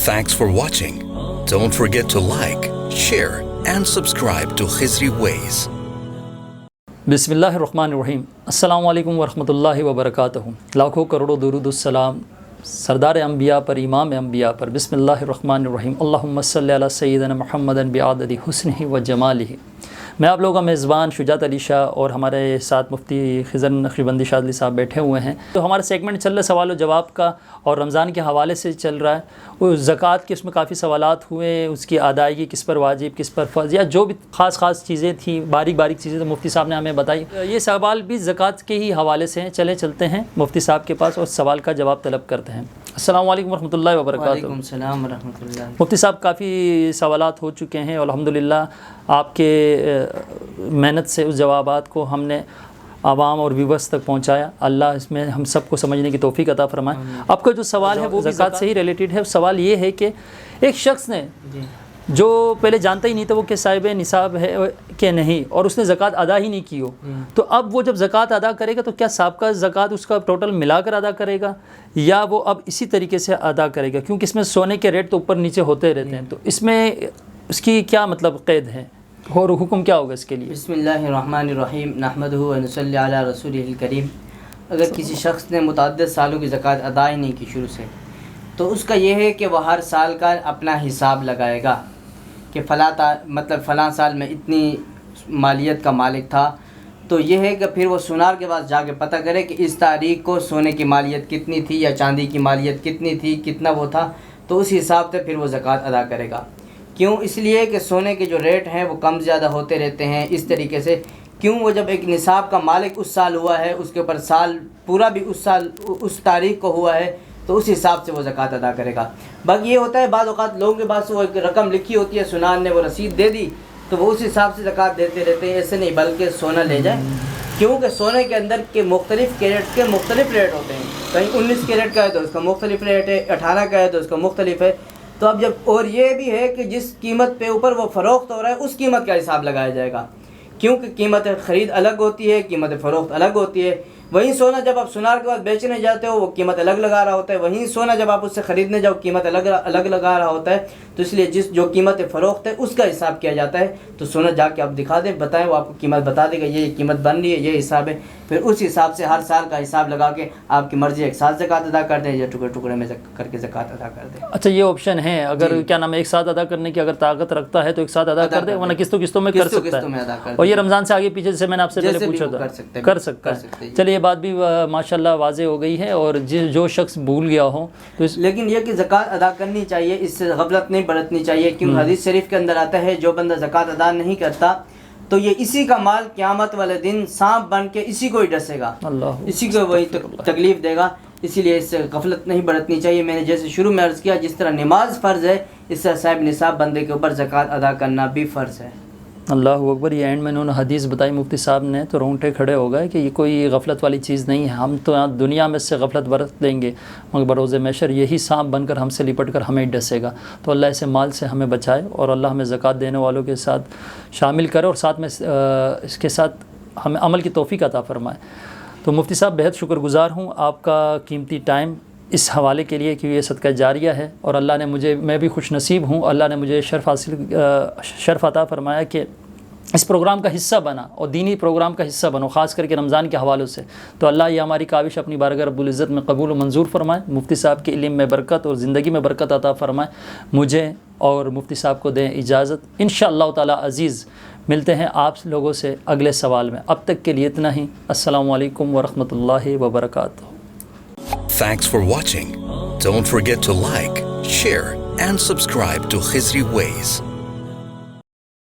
Thanks for watching. Don't forget to like, share and subscribe to Khizri Ways. बिस्मिल्लाहिर्रहमानिर्रहीम। अस्सलामु अलैकुम वरहमतुल्लाहि वबरकातुहू। लाखों करोड़ों दुरूदुस्सलाम सरदार अंबिया पर, इमाम अंबिया पर। बिस्मिल्लाहिर्रहमानिर्रहीम। अल्लाहुम्मा सल्लि अला सय्यिदना मुहम्मदन बिआददी हुस्निही व जमालिही। मैं आप लोगों का मेज़बान शुजात अली शाह और हमारे साथ मुफ्ती खिज़र नक्शबंदी शाज़ली साहब बैठे हुए हैं। तो हमारा सेगमेंट चल रहा है सवाल व जवाब का और रमज़ान के हवाले से चल रहा है। वो ज़कात के उसमें काफ़ी सवालात हुए, उसकी अदायगी किस पर वाजिब, किस पर फ़र्ज़, या जो भी ख़ास चीज़ें थी, बारीक चीज़ें तो मुफ्ती साहब ने हमें बताई। ये सवाल भी ज़कात के ही हवाले से हैं। चलते हैं मुफ्ती साहब के पास और सवाल का जवाब तलब करते हैं। अस्सलामु अलैकुम वरहमतुल्लाहि वबरकातुहू। वालेकुम सलाम वरहमतुल्लाह। मुफ्ती साहब, काफ़ी सवालात हो चुके हैं और अल्हम्दुलिल्लाह आपके मेहनत से उस जवाबात को हमने आवाम और व्यूवर्स तक पहुंचाया। अल्लाह इसमें हम सबको समझने की तौफीक अता फरमाए। आपका जो सवाल है वो ज़कात से ही रिलेटेड है। सवाल ये है कि एक शख्स ने जो पहले जानता ही नहीं था वो कि साहिब निसाब है कि नहीं, और उसने ज़कात अदा ही नहीं की हो, तो अब वो जब ज़कात अदा करेगा तो क्या साबका ज़कात उसका टोटल मिलाकर अदा करेगा या वो अब इसी तरीके से अदा करेगा? क्योंकि इसमें सोने के रेट तो ऊपर नीचे होते रहते हैं, तो इसमें उसकी क्या मतलब क़ैद है और हुक्म क्या होगा इसके लिए? बिस्मिल्लाहिर्रहमानिर्रहीम। नहमदुहु व नसल्ली अला रसूलिहिल करीम। अगर किसी शख्स ने मुतअद्दिद सालों की ज़कात अदा ही नहीं की शुरू से, तो उसका यह है कि वह हर साल का अपना हिसाब लगाएगा कि फ़लाँ साल में इतनी मालियत का मालिक था, तो यह है कि फिर वो सुनार के पास जाके पता करे कि इस तारीख को सोने की मालियत कितनी थी या चांदी की मालियत कितनी थी, कितना वो था, तो उस हिसाब से फिर वो ज़कात अदा करेगा। क्यों? इसलिए कि सोने के जो रेट हैं वो कम ज़्यादा होते रहते हैं। इस तरीके से क्यों वो जब एक निसाब का मालिक उस साल हुआ है, उसके ऊपर साल पूरा भी उस साल उस तारीख को हुआ है, तो उस हिसाब से वो ज़कात अदा करेगा। बाकी ये होता है बाद औक़ात लोगों के पास वो एक रकम लिखी होती है, सुनार ने वो रसीद दे दी तो वो उस हिसाब से ज़कात देते रहते हैं। ऐसे नहीं, बल्कि सोना ले जाए, क्योंकि सोने के अंदर के मुख्तलिफ़ कैरेट के मुख्तलिफ़ रेट होते हैं। कहीं 19 कैरेट का है तो उसका मुख्तलिफ़ रेट है, 18 का है तो उसका मुख्तलिफ़ है। तो अब जब और ये भी है कि जिस कीमत पे ऊपर वो फ़रोख्त हो रहा है उस कीमत का हिसाब लगाया जाएगा, क्योंकि कीमत ख़रीद अलग होती है, कीमत फ़रोख्त अलग होती है। वहीं सोना जब आप सुनार के बाद बेचने जाते हो वो कीमत अलग लगा रहा होता है, वहीं सोना जब आप उससे ख़रीदने जाओ कीमत अलग लगा रहा होता है। तो इसलिए जो कीमत फ़रोख्त है उसका हिसाब किया जाता है। तो सोना जाके आप दिखा दें, बताएं, वो आपको कीमत बता देगा, ये कीमत बन रही है, ये हिसाब है। फिर उस हिसाब से हर साल का हिसाब लगा के आपकी मर्ज़ी एक साथ ज़कात अदा कर दें या टुकड़े में करके ज़कात अदा कर दें। अच्छा, ये ऑप्शन है, अगर क्या नाम है एक साथ अदा करने की अगर ताकत रखता है तो एक साथ अदा कर दे, वरना किस्तों में कर सकता है। और ये रमज़ान से आगे पीछे से मैंने आपसे पहले पूछा था, कर सकता है। चलिए, ये बात भी माशाल्लाह वाज़े हो गई है। और जो शख्स भूल गया हो तो लेकिन ये कि ज़कात अदा करनी चाहिए, इससे गफलत नहीं बरतनी चाहिए। क्योंकि हदीस शरीफ के अंदर आता है जो बंदा ज़कात अदा नहीं करता तो ये इसी का माल क़यामत वाले दिन सांप बन के इसी को ही डसेगा, इसी को वही तकलीफ़ देगा। इसीलिए इससे गफलत नहीं बरतनी चाहिए। मैंने जैसे शुरू में अर्ज़ किया, जिस तरह नमाज फ़र्ज़ है, इससे साहिब निसाब बंदे के ऊपर ज़कात अदा करना भी फ़र्ज़ है। अल्लाह अकबर। ये एंड में उन्होंने हदीस बताई मुफ्ती साहब ने, तो रोंगटे खड़े हो गए कि ये कोई गफलत वाली चीज़ नहीं है। हम तो यहाँ दुनिया में से गफलत बरत देंगे, मगर बरोज़ महशर यही सांप बनकर हमसे लिपट कर हमें डसेगा। तो अल्लाह ऐसे माल से हमें बचाए और अल्लाह हमें ज़कात देने वालों के साथ शामिल करे और साथ में इसके साथ हमें अमल की तौफ़ीक अता फ़रमाए। तो मुफ्ती साहब, बेहद शुक्रगुज़ार हूँ आपका कीमती टाइम इस हवाले के लिए कि ये सदका जारिया है और अल्लाह ने मैं भी खुश नसीब हूँ, अल्लाह ने मुझे शर्फ़ अता फ़रमाया कि इस प्रोग्राम का हिस्सा बना और दीनी प्रोग्राम का हिस्सा बनो, ख़ास करके रमज़ान के हवालों से। तो अल्लाह ये हमारी काविश अपनी बारगाह रब्बुल इज़्ज़त में कबूल व मंजूर फरमाए। मुफ्ती साहब के इल्म में बरकत और ज़िंदगी में बरकत अता फ़रमाए। मुझे और मुफ्ती साहब को दें इजाज़त। इंशाअल्लाह ताला अज़ीज़ मिलते हैं आप लोगों से अगले सवाल में। अब तक के लिए इतना ही। अस्सलामु अलैकुम वरहमतुल्लाहि वबरकातुहू। Thanks for watching. Don't forget to like, share and subscribe to Khizri Ways.